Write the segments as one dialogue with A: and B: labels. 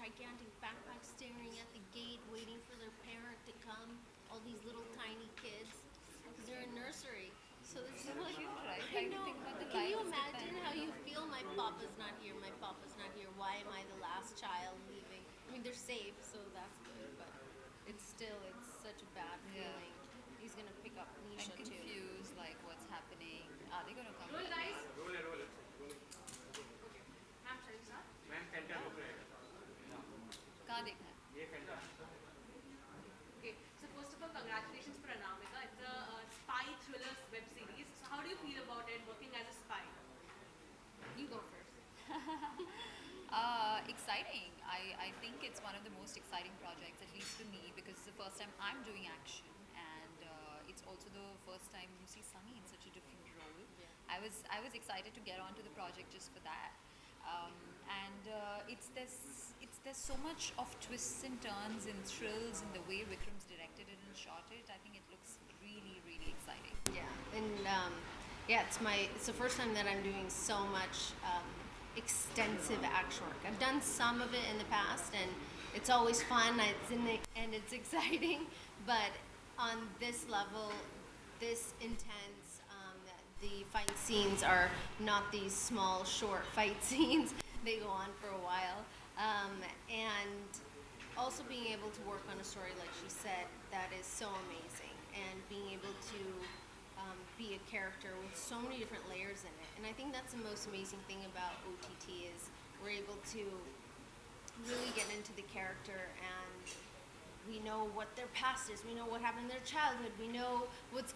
A: gigantic backpacks staring at the gate, waiting for their parent to come. All these little tiny kids, because they're in nursery. So it's
B: So
A: like,
B: cute, right?
A: I
B: Like to
A: know.
B: think about the
A: Can you
B: lives
A: imagine how
B: depend.
A: you feel? My papa's not here. My papa's not here. Why am I the last child leaving? I mean, they're safe, so that's good. But it's such a bad
B: Yeah.
A: feeling. He's gonna pick up
B: And
A: Nisha too.
B: confused, like what's happening. Are they going to come
C: Roll
B: back?
C: dice.
B: Yeah.
C: Okay. Ma'am, shall we start?
B: कहाँ देखना है?
C: Okay. So first of all, congratulations for Anamika. It's a spy thriller web series. So how do you feel about it, working as a spy?
A: You go first.
B: Exciting. I think it's one of the most exciting projects, at least for me, because it's the first time I'm doing action, and it's also the first time you see Sunny in such a different role.
A: Yeah.
B: I was excited to get onto the project just for that, and there's so much of twists and turns and thrills in the way Vikram's directed it and shot it. I think it looks really really exciting.
A: Yeah, and yeah, it's the first time that I'm doing so much extensive action work. I've done some of it in the past, and it's always fun. And it's exciting, but on this level, this intense, the fight scenes are not these small, short fight scenes. They go on for a while, and also being able to work on a story like she said that is so amazing, and being able to be a character with so many different layers in it. And I think that's the most amazing thing about OTT is we're able to really get into the character, and we know what their past is. We know what happened in their childhood. We know what's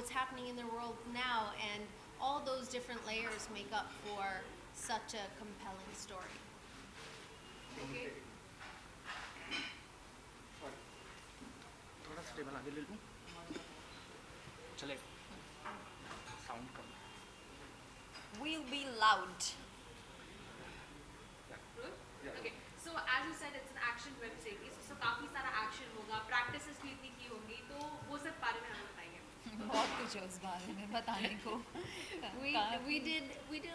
A: happening in their world now, and all those different layers make up for such a compelling story.
C: Okay.
D: थोड़ा सा table आगे ले लूँ चले sound come
B: We'll be loud.
C: Roll?
D: Yeah.
C: Okay. So as you said, it's an action web series. So काफी सारा action होगा, practices भी इतनी की होंगी, तो वो सब बारे में हमें बताइए.
B: बहुत कुछ है उस बारे में बताने को.
A: We did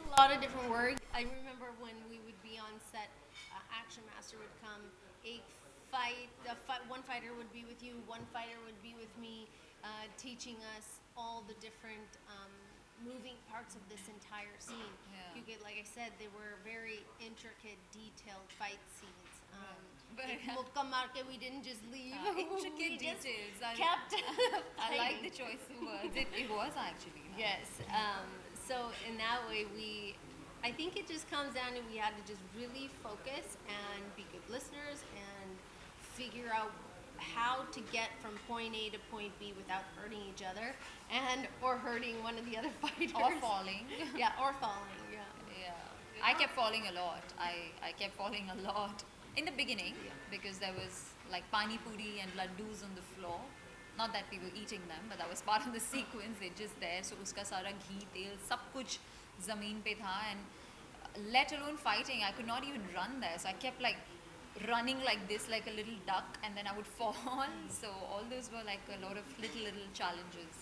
A: a lot of different work. I remember when we would be on set, Action Master would come. One fighter would be with you. One fighter would be with me, teaching us all the different moving parts of this entire scene.
B: Yeah.
A: You get, like I said, they were very intricate, detailed fight scenes.
B: But
A: Mukka marke, we didn't just leave.
B: intricate
A: We just
B: details.
A: kept
B: I like
A: fighting.
B: the choice of words. It was actually.
A: Yes. So in that way, I think it just comes down to we had to just really focus and be good listeners and figure out how to get from point A to point B without hurting each other or hurting one of the other fighters.
B: Or falling.
A: Yeah, or falling. Yeah.
B: Yeah. I kept falling a lot. I kept falling a lot in the beginning because there was like pani puri and laddus on the floor. Not that we were eating them, but that was part of the sequence. They're just there. So uska sara ghee, tel, sab kuch zameen pe tha, and let alone fighting. I could not even run there. So I kept like running like this, like a little duck, and then I would fall. So all those were like a lot of little challenges.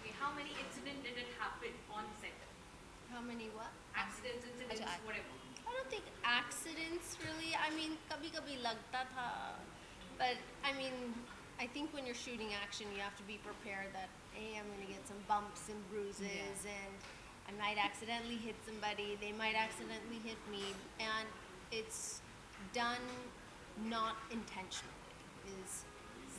C: Okay. How many incidents did it happen on set?
A: How many what?
C: Accidents, incidents,
B: Acha,
C: whatever.
A: I don't think accidents really. I mean, kabhi kabhi lagta tha, but I mean, I think when you're shooting action, you have to be prepared that hey, I'm going to get some bumps and bruises, and I might accidentally hit somebody. They might accidentally hit me, and it's done not intentionally. Is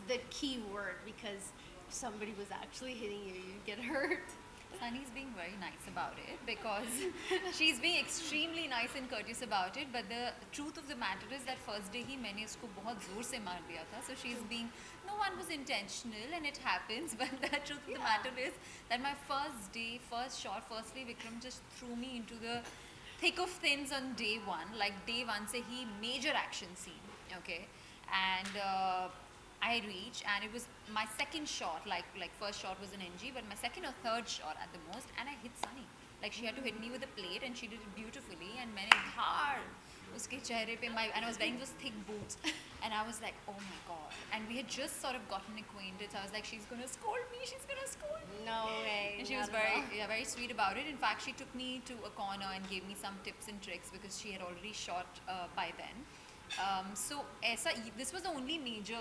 A: the key word, because if somebody was actually hitting you, you'd get hurt.
B: Sunny's being very nice about it because she's being extremely nice and courteous about it. But the truth of the matter is that first day ही मैंने इसको बहुत जोर से मार दिया था. So she's being, no one was intentional and it happens. But the truth of the matter is that my first day, first shot, firstly Vikram just threw me into the thick of things on day one. Like day one से ही major action scene, okay, and I reached, and it was my second shot. Like first shot was an NG, but my second or third shot at the most, and I hit Sunny. Like she had to hit me with a plate, and she did it beautifully. And मैंने धार उसके चेहरे पे and I was wearing those thick boots, and I was like, oh my god. And we had just sort of gotten acquainted, so I was like, she's gonna scold me, she's gonna scold me.
A: No way.
B: And she was very sweet about it. In fact, she took me to a corner and gave me some tips and tricks because she had already shot by then. So this was the only major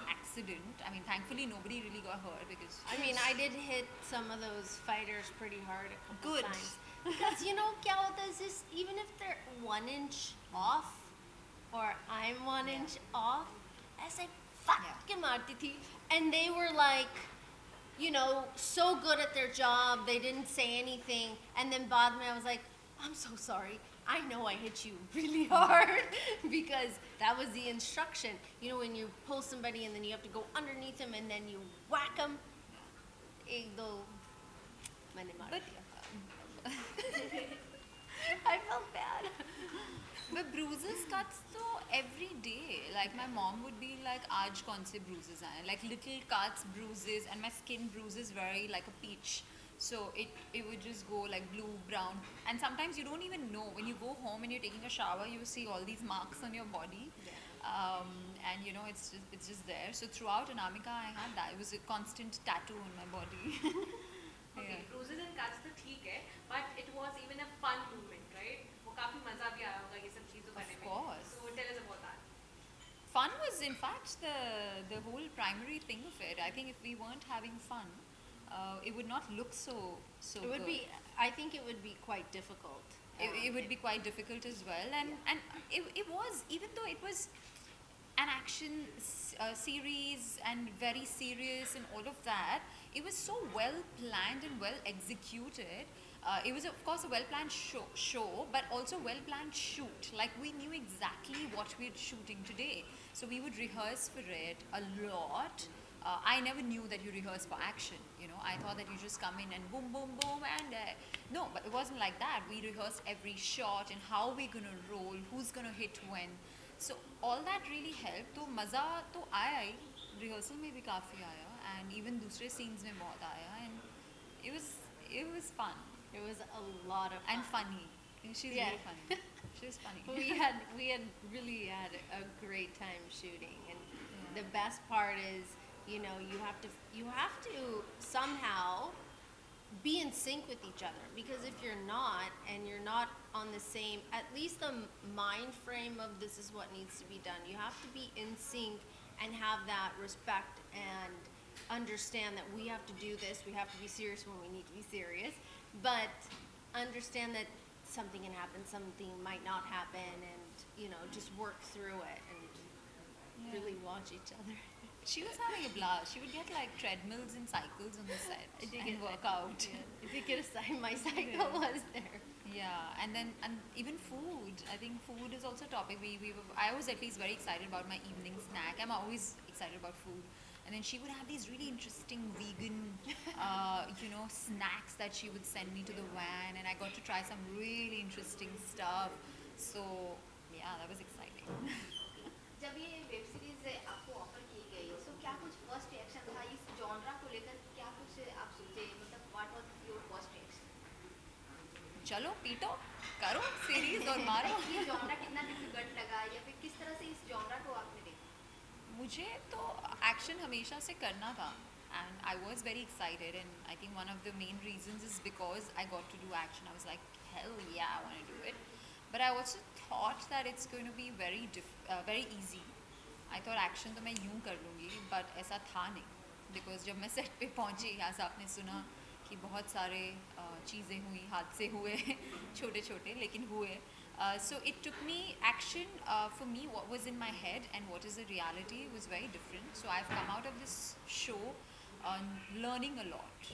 B: accident. I mean, thankfully nobody really got hurt because.
A: I mean, I did hit some of those fighters pretty hard a couple
B: Good.
A: times. Because you know, kya hota is this, even if they're 1 inch off, or I'm 1 inch off, ऐसे fuck के मारती थी. And they were like, you know, so good at their job, they didn't say anything. And then बाद में I was like, I'm so sorry. I know I hit you really hard because that was the instruction. You know, when you pull somebody and then you have to go underneath them and then you whack them. एक दो मैंने मार
B: But
A: दिया. I felt bad.
B: but bruises, cuts, so every day. Like my mom would be like, "Aaj kaun se bruises aaye?" Like little cuts, bruises, and my skin bruises very like a peach. So it would just go like blue, brown, and sometimes you don't even know. When you go home and you're taking a shower, you see all these marks on your body, and you know it's just there. So throughout Anamika, I had that. It was a constant tattoo on my body.
C: Okay, bruises and cuts तो ठीक है, but it was even a fun movement, right? वो काफी मजा भी आया होगा ये सब चीजों करने में.
B: Of course.
C: So tell us about that.
B: Fun was in fact the whole primary thing of it. I think if we weren't having fun, it would not look so
A: It would
B: good.
A: be, I think it would be quite difficult.
B: It would be quite difficult as well, and it was, even though it was an action series and very serious and all of that, it was so well planned and well executed. It was of course a well planned show, but also well planned shoot. Like we knew exactly what we were shooting today, so we would rehearse for it a lot. I never knew that you rehearse for action. You know, I thought that you just come in and boom, boom, boom, and no, but it wasn't like that. We rehearsed every shot and how we're gonna roll, who's gonna hit when. So all that really helped. तो मज़ा तो आया ही, rehearsal में भी काफ़ी आया, and even दूसरे scenes में बहुत आया, and it was fun
A: It was a lot of fun.
B: and funny. She's
A: Yeah.
B: really funny. She was funny.
A: we had really had a great time shooting, and the best part is, you know, you have to somehow be in sync with each other, because if you're not, and you're not on the same, at least the mind frame of this is what needs to be done, you have to be in sync and have that respect and understand that we have to do this, we have to be serious when we need to be serious, but understand that something can happen, something might not happen, and you know, just work through it and really watch each other.
B: She was having a blast. She would get like treadmills and cycles on the set and work out.
A: Yeah. If you get a side, my cycle was there.
B: Yeah, and even food. I think food is also a topic. I was at least very excited about my evening snack. I'm always excited about food. And then she would have these really interesting vegan, snacks that she would send me to the van, and I got to try some really interesting stuff. So yeah, that was exciting.
E: जब ये web series आपको offer की गई, तो क्या कुछ first reaction था इस जॉनरा को लेकर? क्या कुछ आप सोचे, मतलब what was your first reaction?
B: चलो पीटो, करो सीरीज और मारो.
E: ये जॉनरा कितना डिफिकल्ट लगा, या फिर किस तरह से इस जॉनरा को आपने देखा?
B: मुझे तो एक्शन हमेशा से करना था, and I was very excited, and I think one of the main reasons is because I got to do action. I was like, hell yeah, I want to do it. But I also thought that it's going to be very easy. I thought action तो मैं यूं कर लूँगी, but ऐसा था नहीं, because जब मैं सेट पे पहुँची, यहाँ से आपने सुना कि बहुत सारे चीज़ें हुई, हादसे हुए, छोटे छोटे लेकिन हुए. So it took me action, for me what was in my head and what is the reality was very different. So I've come out of this show learning a lot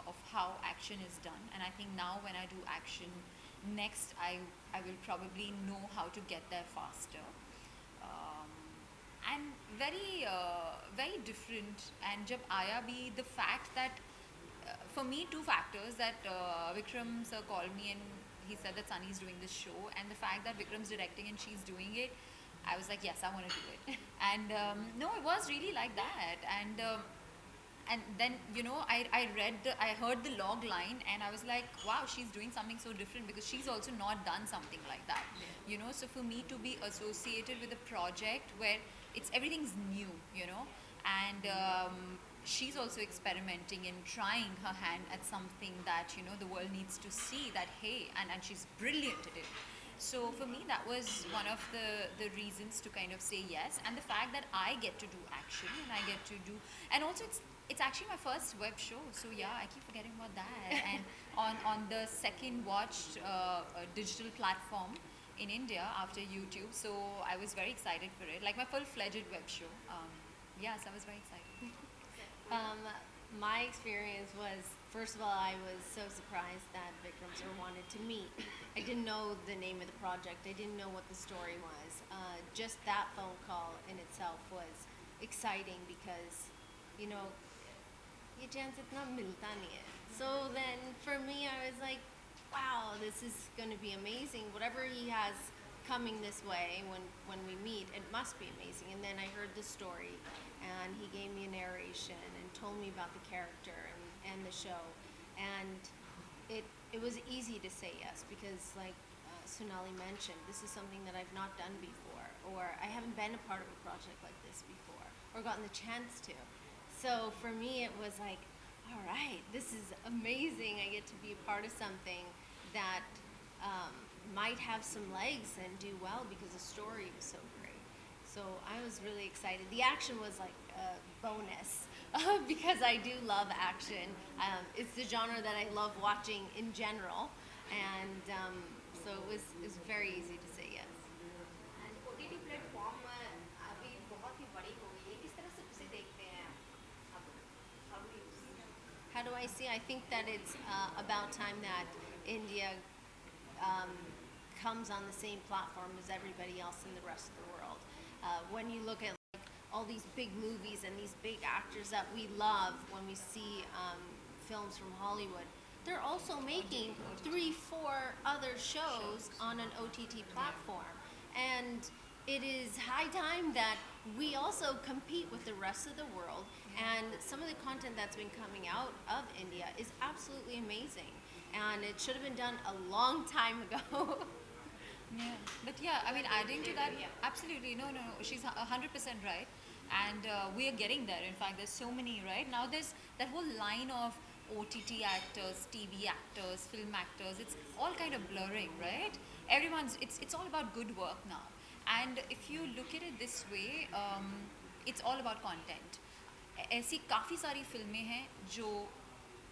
B: of how action is done, and I think now when I do action next, I will probably know how to get there faster, and very different. And jab aaya bhi, the fact that for me, two factors, that Vikram sir called me and he said that Sunny is doing this show, and the fact that Vikram's directing and she's doing it, I was like, yes, I want to do it. And no, it was really like that. And then, you know, I heard the log line, and I was like, wow, she's doing something so different, because she's also not done something like that. You know, so for me to be associated with a project where everything's new, you know, and she's also experimenting and trying her hand at something that, you know, the world needs to see that, hey, and she's brilliant at it. So for me, that was one of the reasons to kind of say yes, and the fact that I get to do action and I get to do, and also it's actually my first web show. So yeah, I keep forgetting about that. And on the second watched digital platform in India after YouTube. So I was very excited for it, like my full-fledged web show. Yes, I was very excited.
A: My experience was, first of all, I was so surprised that Vikram sir wanted to meet. I didn't know the name of the project. I didn't know what the story was. Just that phone call in itself was exciting because, you know, ये chance इतना मिलता नहीं है. So then for me, I was like, wow, this is going to be amazing. Whatever he has coming this way when we meet, it must be amazing. And then I heard the story, and he gave me a narration and told me about the character and the show. And it was easy to say yes because, like Sonnalli mentioned, this is something that I've not done before, or I haven't been a part of a project like this before, or gotten the chance to. So for me, it was like, all right, this is amazing. I get to be a part of something that might have some legs and do well because the story was so great. So I was really excited. The action was like a bonus because I do love action. It's the genre that I love watching in general, and so it was very easy to say yes.
E: And OTT platform अभी बहुत ही बड़ी हो गई है, किस तरह से उसे देखते हैं आप? How do you see it?
A: How do I see? I think that it's about time that India comes on the same platform as everybody else in the rest of the world. When you look at like, all these big movies and these big actors that we love when we see films from Hollywood, they're also making 3-4 other shows on an OTT platform. And it is high time that we also compete with the rest of the world. And some of the content that's been coming out of India is absolutely amazing. And it should have been done a long time ago.
B: Yeah, but yeah, I mean, adding to that, absolutely, no, she's 100% right, and we are getting there. In fact, there's so many, right? Now there's that whole line of OTT actors, TV actors, film actors. It's all kind of blurring, right? It's all about good work now. And if you look at it this way, it's all about content. ऐसी काफ़ी सारी फिल्में हैं जो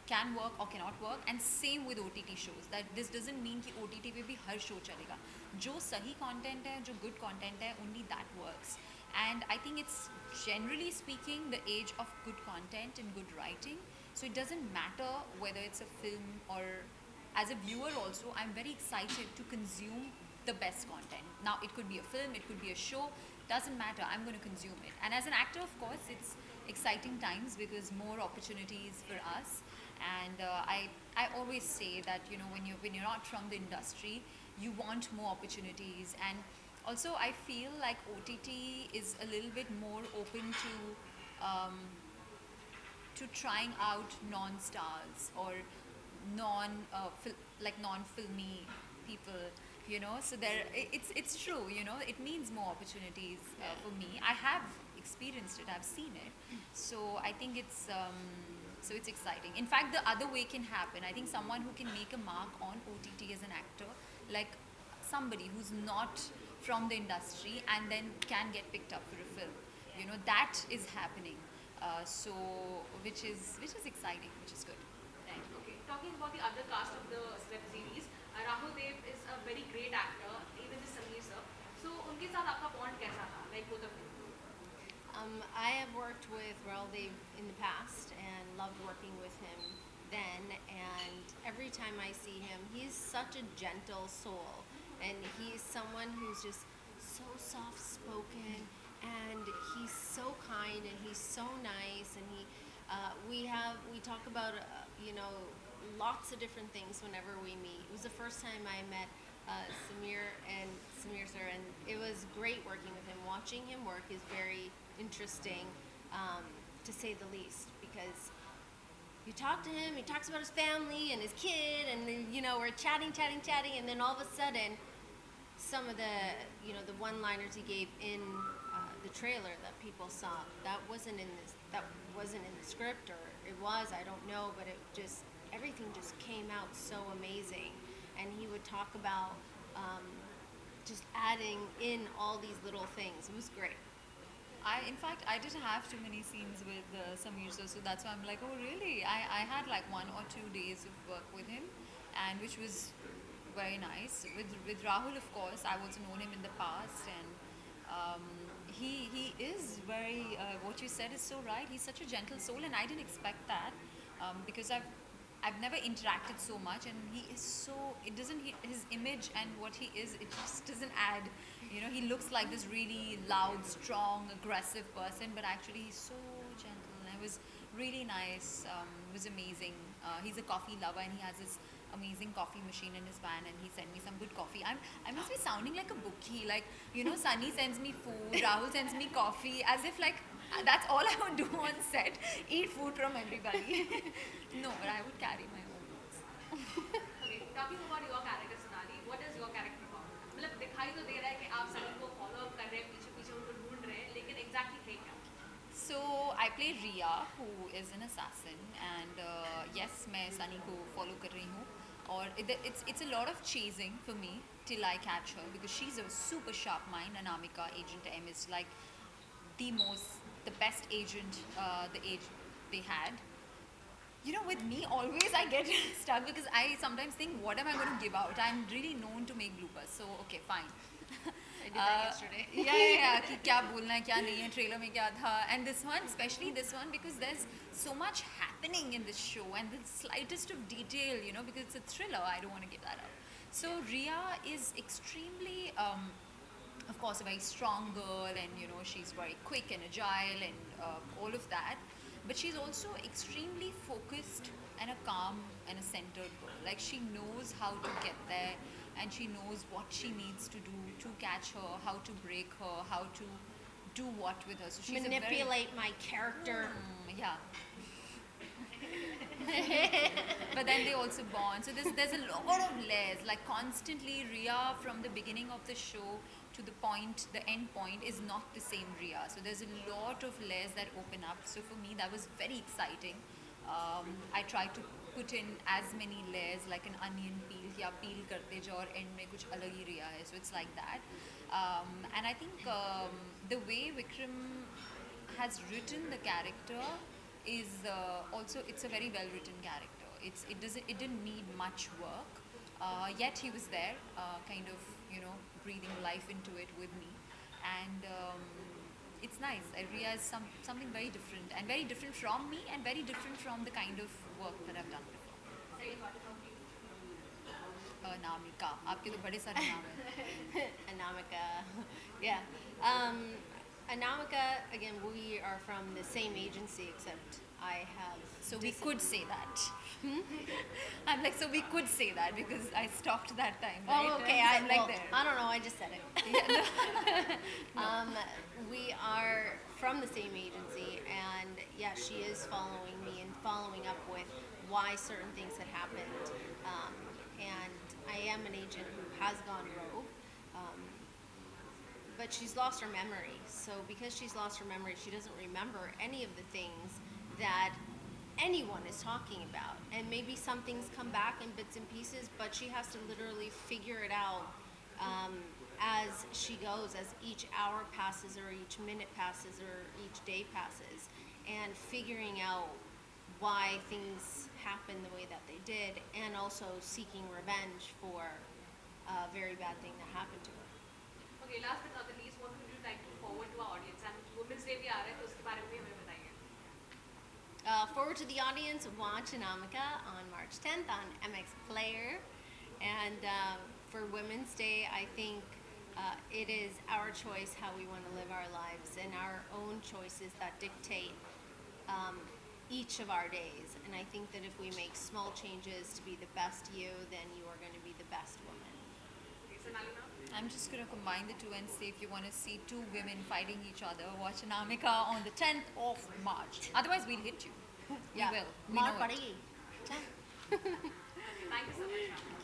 B: can work or cannot work, and same with OTT shows. That this doesn't mean कि OTT पे भी हर show चलेगा. जो सही content है, जो good content है, only that works. And I think it's generally speaking the age of good content and good writing. So it doesn't matter whether it's a film or as a viewer also, I'm very excited to consume the best content. Now it could be a film, it could be a show, doesn't matter, I'm going to consume it. And as an actor, of course, it's exciting times because more opportunities for us. And I always say that, you know, when you're not from the industry, you want more opportunities. And also I feel like OTT is a little bit more open to trying out non-stars or non-filmy people, you know. So it's true, you know, it means more opportunities for me. I have experienced it, I've seen it. So I think it's exciting. In fact, the other way can happen. I think someone who can make a mark on OTT as an actor, like somebody who's not from the industry and then can get picked up for a film, you know, that is happening. So which is exciting, which is good.
C: Right. Okay. Talking about the other cast of the web series, Rahul Dev is a very great actor, even the Sameer sir. So उनके साथ आपका bond कैसा था? Like both of you.
A: I have worked with Rahul Dev in the past and loved working with him then, and every time I see him, he's such a gentle soul, and he's someone who's just so soft-spoken, and he's so kind, and he's so nice, and we talk about you know, lots of different things whenever we meet. It was the first time I met Sameer sir, and it was great working with him. Watching him work is very interesting, to say the least, because you talk to him, he talks about his family and his kid, and then, you know, we're chatting, and then all of a sudden, some of the, you know, the one-liners he gave in the trailer that people saw, that wasn't in the script, or it was, I don't know, but everything just came out so amazing. And he would talk about just adding in all these little things. It was great.
B: In fact, I didn't have too many scenes with Sameer sir, so that's why I'm like, oh really? I had like 1 or 2 days of work with him, and which was very nice. With Rahul, of course, I've also known him in the past, and he is very. What you said is so right. He's such a gentle soul, and I didn't expect that because I've never interacted so much, and he is so. It doesn't. His image and what he is, it just doesn't add. You know, he looks like this really loud, strong, aggressive person, but actually he's so gentle. And it was really nice. It was amazing. He's a coffee lover, and he has this amazing coffee machine in his van, and he sent me some good coffee. I must be sounding like a bookie. Like, you know, Sunny sends me food, Rahul sends me coffee, as if like that's all I would do on set, eat food from everybody. No, but I would carry my own books.
C: Okay, talking about your character Sonali, what is your character about? मतलब दिखाई तो दे रहा है कि आप सनी को follow up कर रहे हैं, पीछे पीछे उनको ढूंढ रहे हैं, लेकिन exactly है क्या?
B: So I play Riya, who is an assassin, and yes, मैं Sunny को follow कर रही हूँ. Or it's a lot of chasing for me till I catch her, because she's a super sharp mind. Anamika, Agent M, is like the best agent they had. You know, with me always I get stuck because I sometimes think, what am I going to give out? I'm really known to make bloopers, so okay, fine.
A: I did that yesterday.
B: Yeah, कि क्या बोलना है क्या नहीं है, trailer में क्या था, and this one, especially this one, because there's so much happening in this show, and the slightest of detail, you know, because it's a thriller, I don't want to give that up. So Riya is extremely, of course, a very strong girl, and you know, she's very quick and agile and all of that, but she's also extremely focused and a calm and a centered girl. Like, she knows how to get there, and she knows what she needs to do to catch her, how to break her, how to do what with her. So she's
A: Manipulate my character.
B: yeah. But then they also bond. So there's a lot of layers. Like, constantly, Riya from the beginning of the show to the end point is not the same Riya. So there's a lot of layers that open up. So for me, that was very exciting. I tried to put in as many layers like an onion peel. या peel करते जाओ और end में कुछ अलग ही Riya है. So it's like that. And I think the way Vikram has written the character is also, it's a very well written character. It didn't need much work, yet he was there, kind of, you know, breathing life into it with me, and it's nice. Riya is something very different, and very different from me, and very different from the kind of work that I've done before. Anamika, आपके तो बड़े सारे नाम हैं.
A: Anamika. Yeah. Anamika, again, we are from the same agency, except I have.
B: So we could say that. I'm like, so we could say that because I stopped that time, right?
A: Oh, okay.
B: I'm like
A: well,
B: there.
A: I don't know. I just said it.
B: Yeah, no.
A: We are from the same agency, and yeah, she is following me and following up with why certain things had happened. And I am an agent who has gone rogue, but she's lost her memory. So because she's lost her memory, she doesn't remember any of the things that anyone is talking about. And maybe some things come back in bits and pieces, but she has to literally figure it out as she goes, as each hour passes or each minute passes or each day passes, and figuring out why things happened the way that they did, and also seeking revenge for a very bad thing that happened to her.
C: Okay, last but not the least, what would you like to forward to our audience? And Women's Day भी आ रहा है, तो उसके बारे में भी हमें बताइए.
A: Forward to the audience, watch Anamika on March 10th on MX Player. And for Women's Day, I think it is our choice how we want to live our lives, and our own choices that dictate each of our days. And I think that if we make small changes to be the best you, then you are going to be the best woman.
C: Okay, Sonali ma'am.
B: I'm just going to combine the two and say, if you want to see two women fighting each other, watch Anamika on the 10th of March. Otherwise, we'll hit you.
A: Yeah.
B: We will. We
A: Maar
B: know it.
A: padegi.
C: Okay, thank you so much, ma'am.